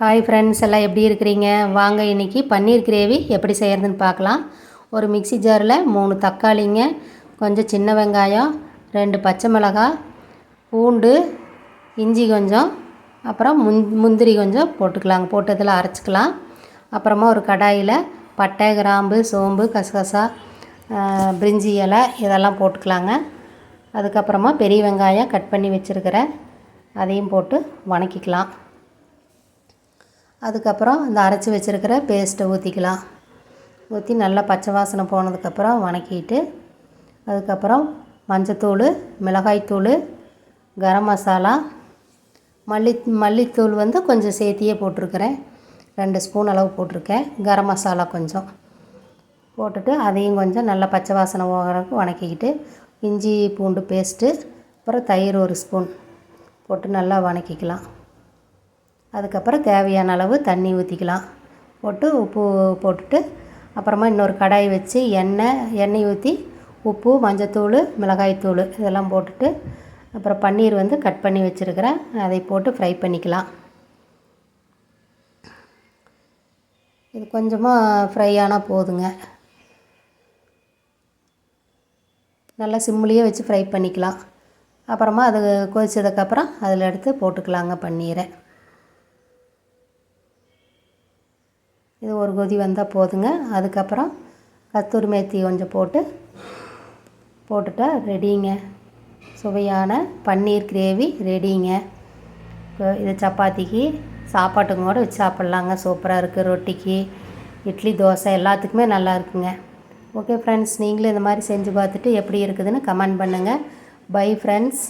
Hi friends, எல்லாம் எப்படி இருக்கிறீங்க? வாங்க இன்றைக்கி பன்னீர் கிரேவி எப்படி செய்கிறதுன்னு பார்க்கலாம். ஒரு மிக்ஸி ஜாரில் 3 தக்காளிங்க, கொஞ்சம் சின்ன வெங்காயம், 2 பச்சை மிளகாய், பூண்டு, இஞ்சி கொஞ்சம், அப்புறம் முந்திரி கொஞ்சம் போட்டுக்கலாங்க. போட்டு இதில் அரைச்சிக்கலாம். அப்புறமா ஒரு கடாயில் பட்டை, கிராம்பு, சோம்பு, கசகசா, பிரிஞ்சி இலை இதெல்லாம் போட்டுக்கலாங்க. அதுக்கப்புறமா பெரிய வெங்காயம் கட் பண்ணி வச்சுருக்கிறேன், அதையும் போட்டு வணக்கிக்கலாம். அதுக்கப்புறம் இந்த அரைச்சி வச்சுருக்கிற பேஸ்ட்டை ஊற்றிக்கலாம். ஊற்றி நல்லா பச்சை வாசனை போனதுக்கப்புறம் வணக்கிட்டு, அதுக்கப்புறம் மஞ்சத்தூள், மிளகாய்த்தூள், கரம் மசாலா, மல்லித்தூள் கொஞ்சம் சேர்த்தியே போட்டிருக்கிறேன். 2 ஸ்பூன் அளவு போட்டிருக்கேன். கரம் மசாலா கொஞ்சம் போட்டுட்டு அதையும் கொஞ்சம் நல்லா பச்சை வாசனை போகிறதுக்கு வணக்கிக்கிட்டு, இஞ்சி பூண்டு பேஸ்ட்டு, அப்புறம் தயிர் 1 ஸ்பூன் போட்டு நல்லா வணக்கிக்கலாம். அதுக்கப்புறம் தேவையான அளவு தண்ணி ஊற்றிக்கலாம். போட்டு உப்பு போட்டுட்டு, அப்புறமா இன்னொரு கடாய் வச்சு எண்ணெய் ஊற்றி உப்பு, மஞ்சத்தூள், மிளகாய்த்தூள் இதெல்லாம் போட்டுட்டு, அப்புறம் பன்னீர் கட் பண்ணி வச்சுருக்கிறேன், அதை போட்டு ஃப்ரை பண்ணிக்கலாம். இது கொஞ்சமாக ஃப்ரை ஆனால் போதுங்க. நல்லா சிம்லேயே வச்சு ஃப்ரை பண்ணிக்கலாம். அப்புறமா அது கொதிச்சதுக்கப்புறம் அதில் எடுத்து போட்டுக்கலாங்க பன்னீரை. இது ஒரு கொதி வந்தால் போதுங்க. அதுக்கப்புறம் கஸ்தூரி மேத்தி கொஞ்சம் போட்டுட்டா ரெடிங்க. சுவையான பன்னீர் கிரேவி ரெடிங்க. இது சப்பாத்திக்கு, சாப்பாட்டுக்கும் கூட வச்சு சாப்பிட்லாங்க. சூப்பராக இருக்குது. ரொட்டிக்கு, இட்லி, தோசை எல்லாத்துக்குமே நல்லா இருக்குங்க. ஓகே ஃப்ரெண்ட்ஸ், நீங்களும் இந்த மாதிரி செஞ்சு பார்த்துட்டு எப்படி இருக்குதுன்னு கமெண்ட் பண்ணுங்கள். Bye friends.